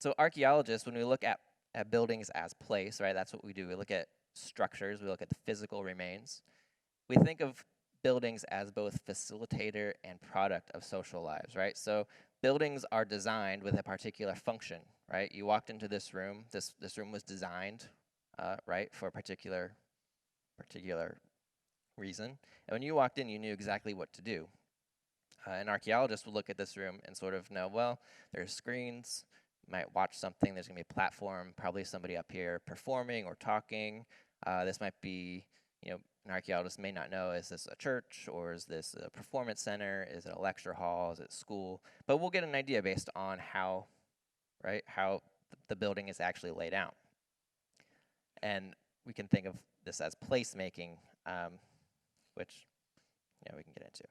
So archaeologists, when we look at buildings as place, right, that's what we do. We look at structures, we look at the physical remains. We think of buildings as both facilitator and product of social lives, right? So buildings are designed with a particular function, right? You walked into this room. This room was designed, right, for a particular reason. And when you walked in, you knew exactly what to do. An archaeologist will look at this room and sort of know, well, there's screens. You might watch something. There's gonna be a platform. Probably somebody up here performing or talking. This might be, an archaeologist may not know, is this a church or is this a performance center? Is it a lecture hall? Is it school? But we'll get an idea based on how, right, how the building is actually laid out. And we can think of this as placemaking, which, we can get into.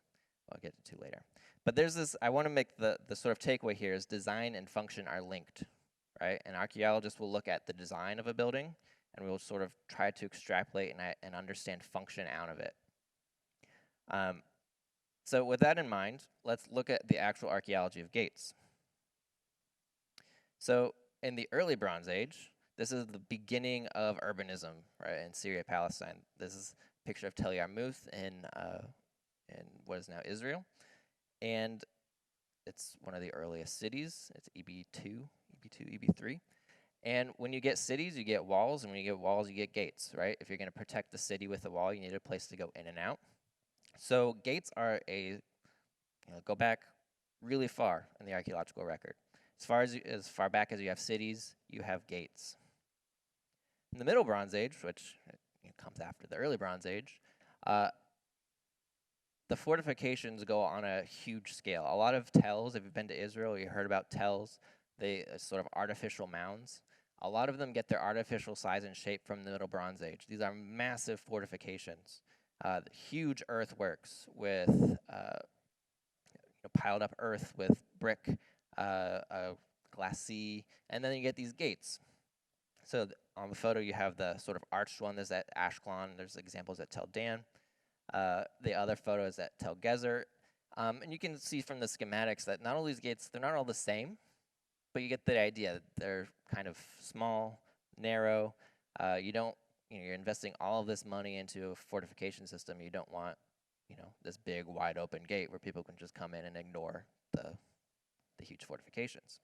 I'll get into later. But there's this, I want to make the sort of takeaway here is design and function are linked, right? And archaeologists will look at the design of a building and we'll sort of try to extrapolate and understand function out of it. So with that in mind, let's look at the actual archaeology of gates. So in the early Bronze Age, this is the beginning of urbanism, right, in Syria-Palestine. This is a picture of Tel Yarmouth in what is now Israel. And it's one of the earliest cities. It's EB2, EB3. And when you get cities, you get walls, and when you get walls, you get gates, right? If you're going to protect the city with a wall, you need a place to go in and out. So gates are go back really far in the archaeological record. As far back as you have cities, you have gates. In the Middle Bronze Age, which comes after the Early Bronze Age, the fortifications go on a huge scale. A lot of tells, if you've been to Israel, you heard about tells, they sort of artificial mounds. A lot of them get their artificial size and shape from the Middle Bronze Age. These are massive fortifications, huge earthworks with piled up earth with brick, glacis, and then you get these gates. So on the photo, you have the sort of arched one. There's at Ashkelon. There's examples at Tel Dan. The other photo is at Tel Gezer. And you can see from the schematics that not all these gates, they're not all the same, but you get the idea. They're kind of small, narrow. You're investing all of this money into a fortification system. You don't want, this big, wide open gate where people can just come in and ignore the huge fortifications.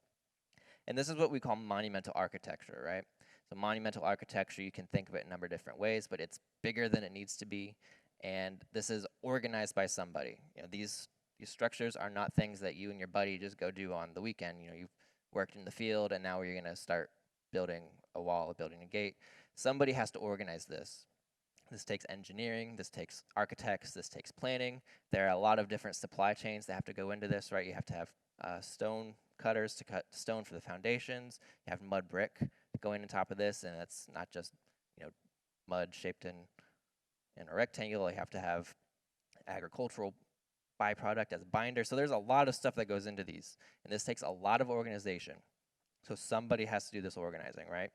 And this is what we call monumental architecture, right? So monumental architecture, you can think of it in a number of different ways, but it's bigger than it needs to be. And this is organized by somebody. These structures are not things that you and your buddy just go do on the weekend. You've worked in the field and now you're gonna start building a wall, building a gate. Somebody has to organize this. This takes engineering, this takes architects, this takes planning. There are a lot of different supply chains that have to go into this, right? You have to have stone cutters to cut stone for the foundations. You have mud brick going on top of this, and it's not just mud shaped in a rectangle. You have to have agricultural byproduct as binder. So there's a lot of stuff that goes into these, and this takes a lot of organization. So somebody has to do this organizing, right?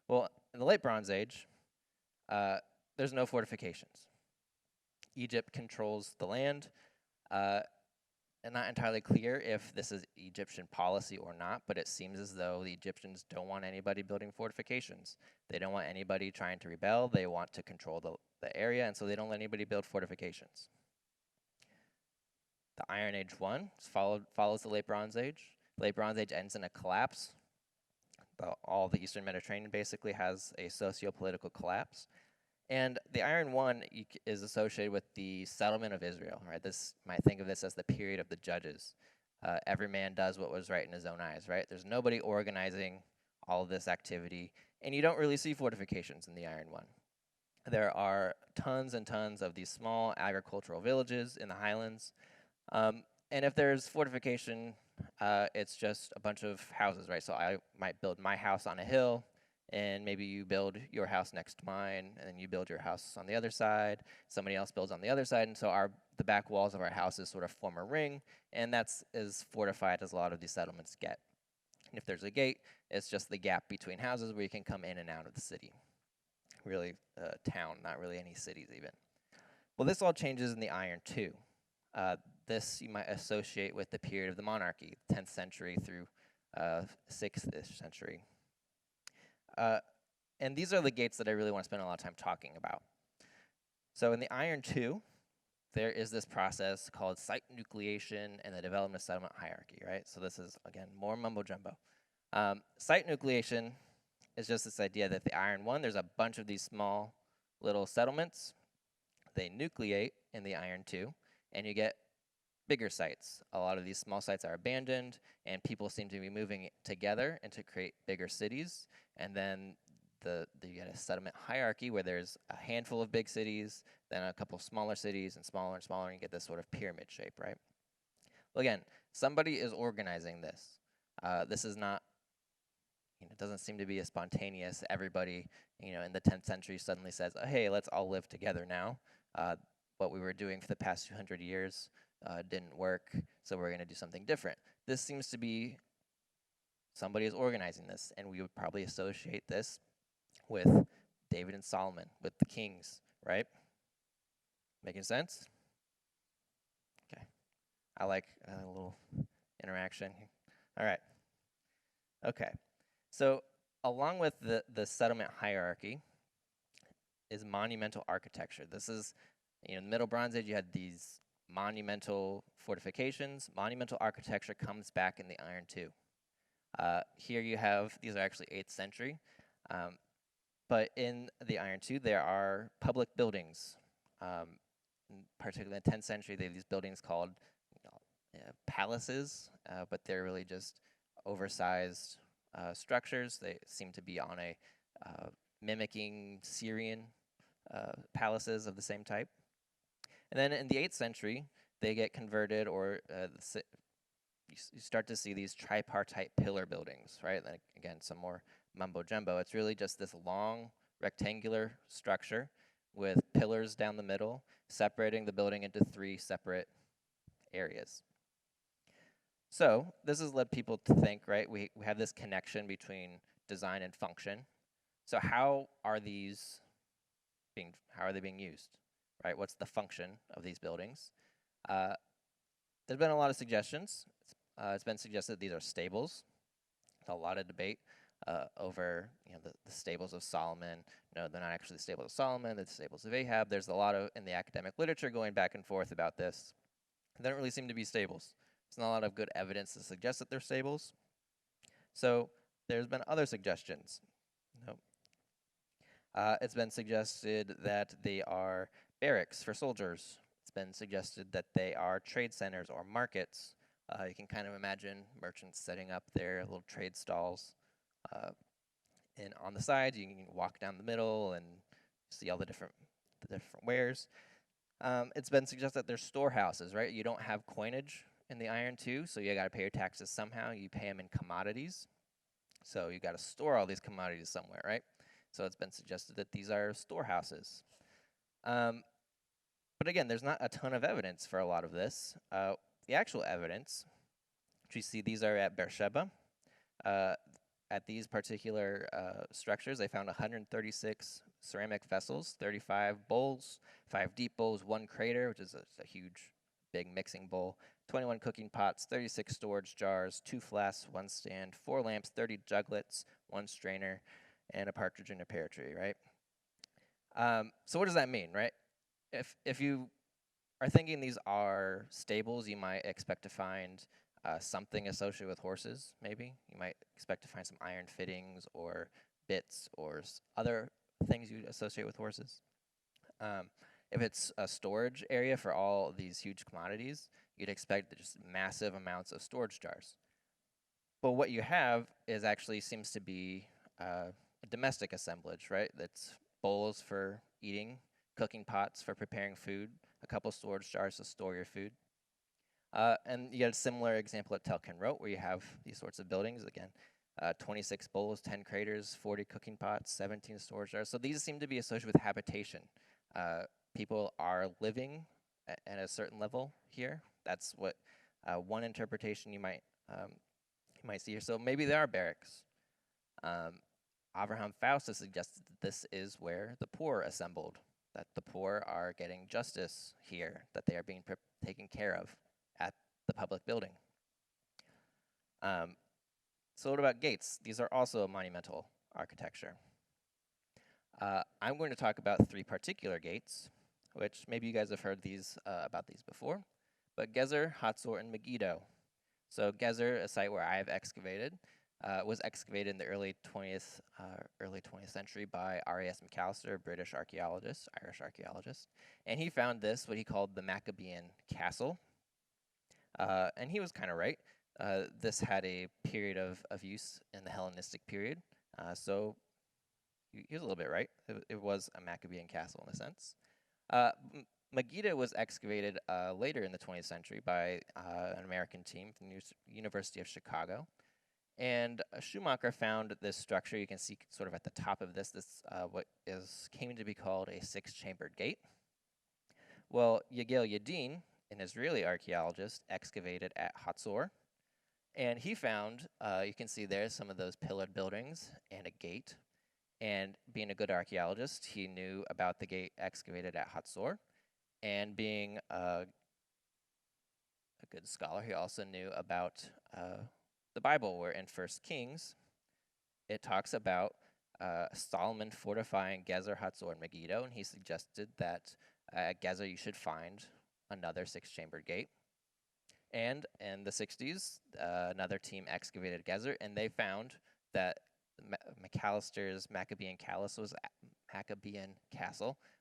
Well, in the late Bronze Age, there's no fortifications. Egypt controls the land. And not entirely clear if this is Egyptian policy or not, but it seems as though the Egyptians don't want anybody building fortifications. They don't want anybody trying to rebel. They want to control the area, and so they don't let anybody build fortifications. The Iron Age follows the Late Bronze Age. Late Bronze Age ends in a collapse. All the Eastern Mediterranean basically has a socio-political collapse. And the Iron One is associated with the settlement of Israel, right? This might think of this as the period of the judges. Every man does what was right in his own eyes, right? There's nobody organizing all of this activity, and you don't really see fortifications in the Iron One. There are tons and tons of these small agricultural villages in the highlands, and if there's fortification, it's just a bunch of houses, right? So I might build my house on a hill, and maybe you build your house next to mine, and then you build your house on the other side, somebody else builds on the other side, and so the back walls of our houses sort of form a ring, and that's as fortified as a lot of these settlements get. And if there's a gate, it's just the gap between houses where you can come in and out of the city. Really town, not really any cities even. Well, this all changes in the Iron too. This you might associate with the period of the monarchy, 10th century through 6th-ish century. And these are the gates that I really want to spend a lot of time talking about. So in the Iron II, there is this process called site nucleation and the development of settlement hierarchy, right? So this is, again, more mumbo jumbo. Site nucleation is just this idea that the Iron I, there's a bunch of these small little settlements. They nucleate in the Iron II, and you get bigger sites. A lot of these small sites are abandoned, and people seem to be moving together and to create bigger cities. And then you get a settlement hierarchy where there's a handful of big cities, then a couple smaller cities, and smaller, and you get this sort of pyramid shape, right? Well, again, somebody is organizing this. This is not, it doesn't seem to be a spontaneous, everybody, in the 10th century suddenly says, oh, hey, let's all live together now. What we were doing for the past 200 years didn't work, so we're going to do something different. This seems to be somebody is organizing this, and we would probably associate this with David and Solomon, with the kings, right? Making sense? Okay. I like a little interaction. All right. Okay. So along with the settlement hierarchy is monumental architecture. This is, in the Middle Bronze Age, you had these monumental fortifications. Monumental architecture comes back in the Iron II. Here you have, these are actually 8th century, but in the Iron II, there are public buildings. Particularly in the 10th century, they have these buildings called palaces, but they're really just oversized structures. They seem to be on a mimicking Syrian palaces of the same type. And then in the 8th century, they get converted, or you start to see these tripartite pillar buildings, right? Like, again, some more mumbo jumbo. It's really just this long rectangular structure with pillars down the middle, separating the building into 3 separate areas. So this has led people to think, right, we have this connection between design and function. So how are they being used, right? What's the function of these buildings? There's been a lot of suggestions. It's been suggested that these are stables. There's a lot of debate over the stables of Solomon. No, they're not actually the stables of Solomon, they're the stables of Ahab. There's a lot of, in the academic literature, going back and forth about this. They don't really seem to be stables. There's not a lot of good evidence to suggest that they're stables. So there's been other suggestions. It's been suggested that they are barracks for soldiers. It's been suggested that they are trade centers or markets. You can kind of imagine merchants setting up their little trade stalls. And on the sides, you can walk down the middle and see all the different wares. It's been suggested that they're storehouses, right? You don't have coinage in the Iron II, so you got to pay your taxes somehow. You pay them in commodities. So you got to store all these commodities somewhere, right? So it's been suggested that these are storehouses. But again, there's not a ton of evidence for a lot of this. The actual evidence, which you see, these are at Beersheba. At these particular structures, they found 136 ceramic vessels, 35 bowls, 5 deep bowls, 1 crater, which is a huge, big mixing bowl, 21 cooking pots, 36 storage jars, 2 flasks, 1 stand, 4 lamps, 30 juglets, 1 strainer, and a partridge in a pear tree, right? So what does that mean, right? If you are thinking these are stables, you might expect to find something associated with horses, maybe. You might expect to find some iron fittings or bits or other things you'd associate with horses. If it's a storage area for all these huge commodities, you'd expect just massive amounts of storage jars. But what you have is actually seems to be a domestic assemblage, right? That's bowls for eating, cooking pots for preparing food, a couple storage jars to store your food. And you get a similar example at Tel Kenrot, where you have these sorts of buildings. Again, 26 bowls, 10 craters, 40 cooking pots, 17 storage jars. So these seem to be associated with habitation. People are living at a certain level here. That's what one interpretation you might see here. So maybe there are barracks. Abraham Faust has suggested that this is where the poor assembled, that the poor are getting justice here, that they are being taken care of at the public building. So what about gates? These are also a monumental architecture. I'm going to talk about 3 particular gates, which maybe you guys have heard these about these before, but Gezer, Hatzor, and Megiddo. So Gezer, a site where I have excavated, was excavated in the early 20th century by R.A.S. McAllister, a British archaeologist, Irish archaeologist, and he found this, what he called the Maccabean Castle, and he was kind of right. This had a period of use in the Hellenistic period, so he was a little bit right. It was a Maccabean castle in a sense. Megiddo was excavated later in the 20th century by an American team from the University of Chicago. And Schumacher found this structure. You can see sort of at the top of this what came to be called a 6-chambered gate. Well, Yigael Yadin, an Israeli archaeologist, excavated at Hatzor. And he found, you can see there, some of those pillared buildings and a gate. And being a good archaeologist, he knew about the gate excavated at Hatzor. And being a good scholar, he also knew about the Bible, where in 1 Kings, it talks about Solomon fortifying Gezer, Hatzor, and Megiddo, and he suggested that at Gezer you should find another 6-chambered gate. And in the 60s, another team excavated Gezer, and they found that McAllister's Maccabean Castle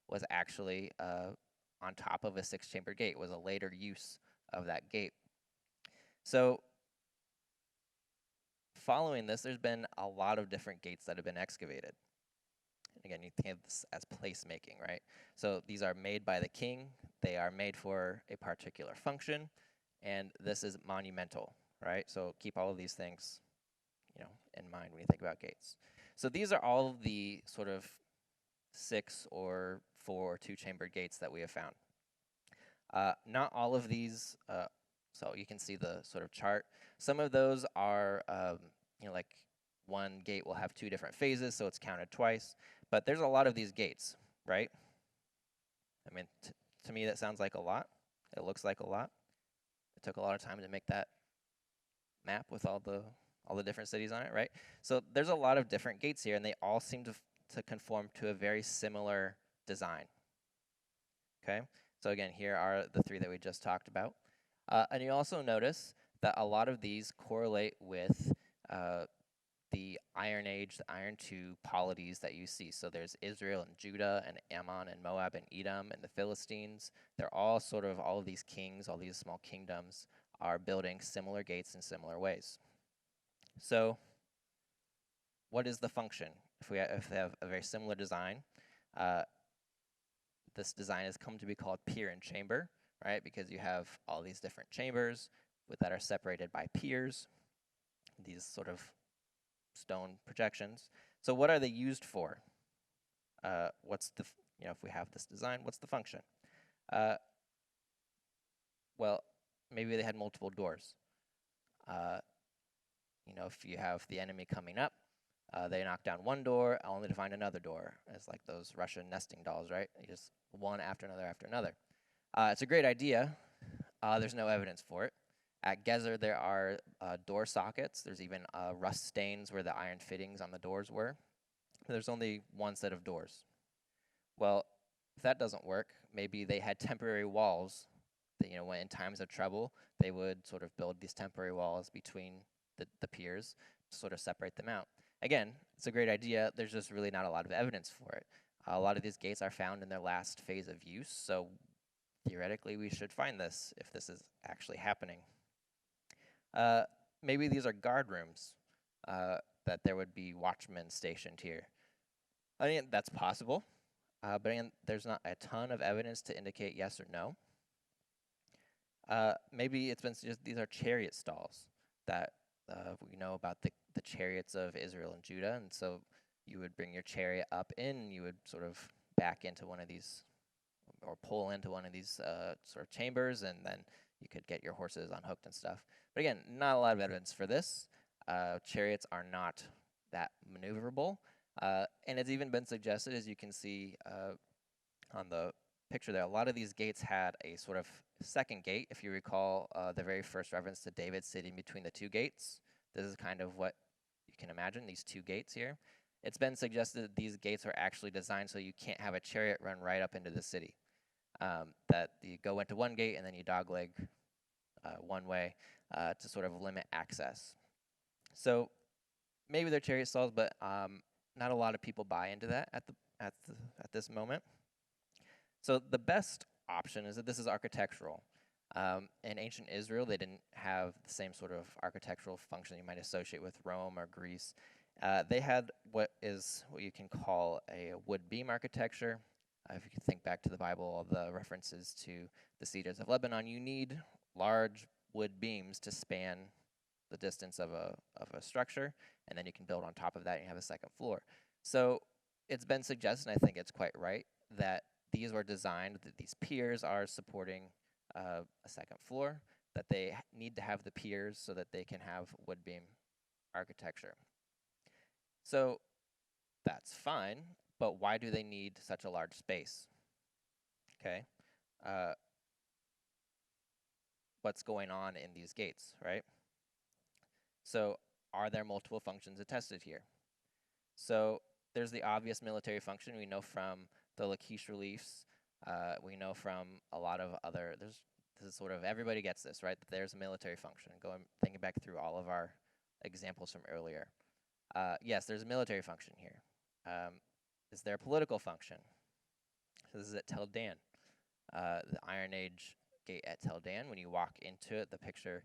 was actually on top of a 6-chambered gate. It was a later use of that gate. So following this, there's been a lot of different gates that have been excavated. And again, you think of this as placemaking, right? So these are made by the king. They are made for a particular function, and this is monumental, right? So keep all of these things, in mind when you think about gates. So these are all of the sort of 6 or 4 or 2-chambered gates that we have found. Not all of these, so you can see the sort of chart. Some of those are, like one gate will have 2 different phases, so it's counted twice. But there's a lot of these gates, right? I mean, to me that sounds like a lot. It looks like a lot. It took a lot of time to make that map with all the different cities on it, right? So there's a lot of different gates here, and they all seem to conform to a very similar design. Okay, so again, here are the 3 that we just talked about. And you also notice that a lot of these correlate with the Iron Age, the Iron II polities that you see. So there's Israel and Judah and Ammon and Moab and Edom and the Philistines. They're all sort of, all of these kings, all these small kingdoms are building similar gates in similar ways. So what is the function? If they have a very similar design, this design has come to be called pier and chamber, right? Because you have all these different chambers that are separated by piers, these sort of stone projections. So what are they used for? What's the, if we have this design, what's the function? Well, maybe they had multiple doors. If you have the enemy coming up, they knock down one door only to find another door. It's like those Russian nesting dolls, right? You just one after another after another. It's a great idea. There's no evidence for it. At Gezer, there are door sockets. There's even rust stains where the iron fittings on the doors were. There's only one set of doors. Well, if that doesn't work, maybe they had temporary walls that, when in times of trouble, they would sort of build these temporary walls between the piers to sort of separate them out. Again, it's a great idea. There's just really not a lot of evidence for it. A lot of these gates are found in their last phase of use, so theoretically we should find this if this is actually happening. Maybe these are guard rooms, that there would be watchmen stationed here. I mean, that's possible, but again, there's not a ton of evidence to indicate yes or no. Maybe it's been suggested these are chariot stalls that we know about the chariots of Israel and Judah, and so you would bring your chariot up in, and you would sort of back into one of these, or pull into one of these sort of chambers, and then you could get your horses unhooked and stuff. But again, not a lot of evidence for this. Chariots are not that maneuverable, and it's even been suggested, as you can see on the picture there, a lot of these gates had a sort of second gate. If you recall the very first reference to David sitting between the 2 gates, this is kind of what you can imagine, these two gates here. It's been suggested that these gates are actually designed so you can't have a chariot run right up into the city. That you go into one gate and then you dogleg one way to sort of limit access. So maybe they're chariot stalls, but not a lot of people buy into that at this moment. So the best option is that this is architectural. In ancient Israel, they didn't have the same sort of architectural function you might associate with Rome or Greece. They had what you can call a wood beam architecture. If you can think back to the Bible, all the references to the cedars of Lebanon, you need large wood beams to span the distance of a structure, and then you can build on top of that and you have a second floor. So it's been suggested, and I think it's quite right, that these were designed, that these piers are supporting a second floor, that they need to have the piers so that they can have wood beam architecture. So that's fine, but why do they need such a large space? Okay. What's going on in these gates, right? So are there multiple functions attested here? So there's the obvious military function we know from the Lachish reliefs. We know from a lot of other, this is sort of, everybody gets this, right? That there's a military function. Thinking back through all of our examples from earlier. Yes, there's a military function here. Is there a political function? So this is at Tel Dan. The Iron Age gate at Tel Dan. When you walk into it, the picture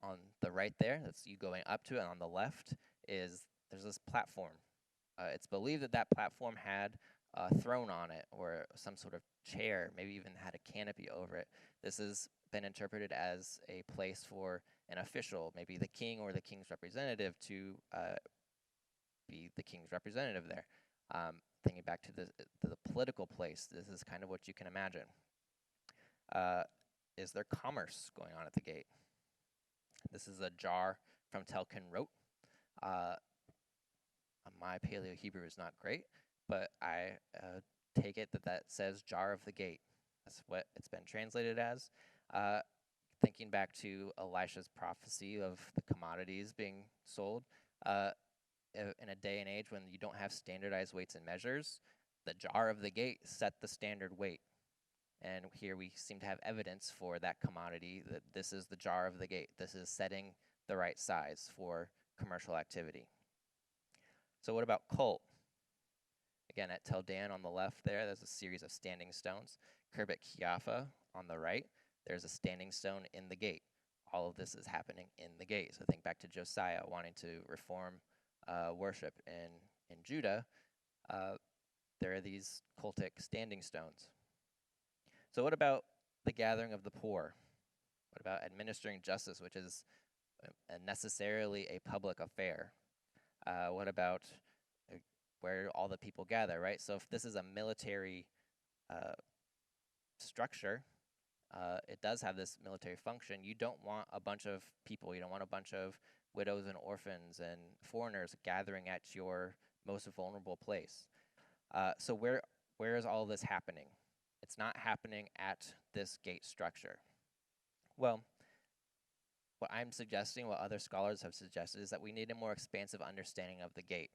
on the right there, that's you going up to it, and on the left there's this platform. It's believed that that platform had a throne on it or some sort of chair, maybe even had a canopy over it. This has been interpreted as a place for an official, maybe the king or the king's representative, to be the king's representative there. Thinking back to the political place, this is kind of what you can imagine. Is there commerce going on at the gate? This is a jar from Tel Kenrot. My Paleo Hebrew is not great, but I take it that says jar of the gate. That's what it's been translated as. Thinking back to Elisha's prophecy of the commodities being sold, in a day and age when you don't have standardized weights and measures, the jar of the gate set the standard weight. And here we seem to have evidence for that commodity, that this is the jar of the gate. This is setting the right size for commercial activity. So what about cult? Again, at Tel Dan on the left there's a series of standing stones. Khirbet Kiafa on the right, there's a standing stone in the gate. All of this is happening in the gate. So think back to Josiah wanting to reform worship in Judah. There are these cultic standing stones. So what about the gathering of the poor? What about administering justice, which is necessarily a public affair? What about where all the people gather, right? So if this is a military structure, it does have this military function. You don't want a bunch of people. You don't want a bunch of widows and orphans and foreigners gathering at your most vulnerable place. So where is all this happening? It's not happening at this gate structure. Well, what I'm suggesting, what other scholars have suggested, is that we need a more expansive understanding of the gate.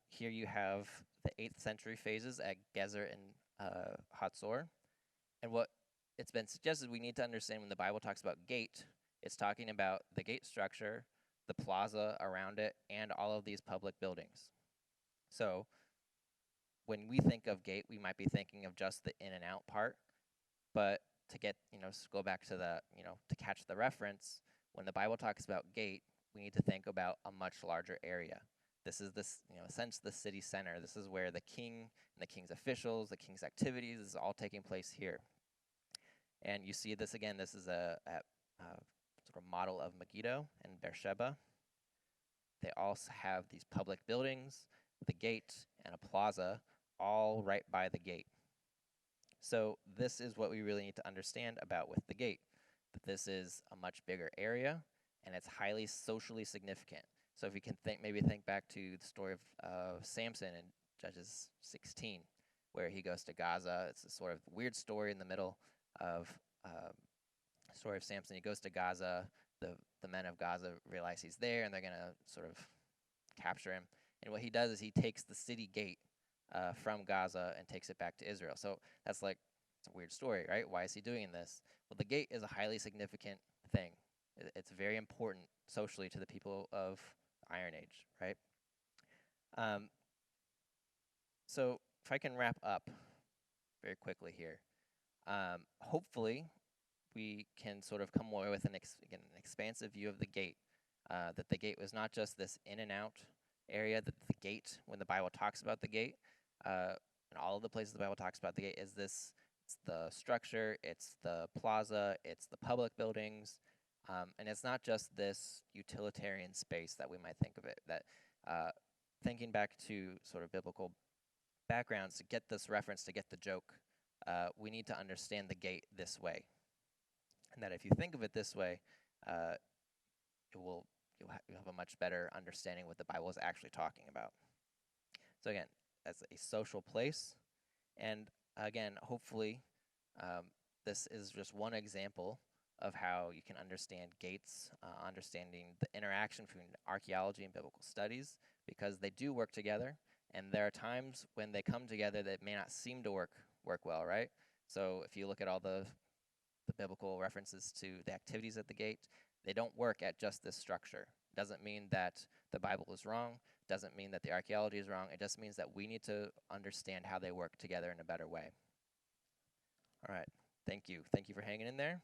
Here you have the 8th century phases at Gezer and Hatzor. And what it's been suggested, we need to understand when the Bible talks about gate, it's talking about the gate structure, the plaza around it, and all of these public buildings. So when we think of gate, we might be thinking of just the in and out part, but to get, go back to the, to catch the reference, when the Bible talks about gate, we need to think about a much larger area. This is since the city center. This is where the king and the king's officials, the king's activities is all taking place here. And you see this again. This is a sort of model of Megiddo and Beersheba. They also have these public buildings, the gate, and a plaza, all right by the gate. So this is what we really need to understand about with the gate, that this is a much bigger area, and it's highly socially significant. So if you can maybe think back to the story of Samson in Judges 16, where he goes to Gaza. It's a sort of weird story in the middle of story of Samson. He goes to Gaza. the men of Gaza realize he's there, and they're gonna sort of capture him. And what he does is he takes the city gate from Gaza and takes it back to Israel. So that's like, it's a weird story, right? Why is he doing this? Well, the gate is a highly significant thing. It's very important socially to the people of Iron Age, right? So if I can wrap up very quickly here, hopefully we can sort of come away with again, an expansive view of the gate, that the gate was not just this in and out area, that the gate, when the Bible talks about the gate, in all of the places the Bible talks about the gate, is this, it's the structure, it's the plaza, it's the public buildings, and it's not just this utilitarian space that we might think of it, that thinking back to sort of biblical backgrounds, to get this reference, to get the joke, we need to understand the gate this way. And that if you think of it this way, you'll have a much better understanding what the Bible is actually talking about. So again, as a social place, and again, hopefully, this is just one example of how you can understand gates, understanding the interaction between archaeology and biblical studies, because they do work together, and there are times when they come together that may not seem to work well, right? So if you look at all the biblical references to the activities at the gate, they don't work at just this structure. Doesn't mean that the Bible is wrong, doesn't mean that the archaeology is wrong, it just means that we need to understand how they work together in a better way. All right, thank you. Thank you for hanging in there.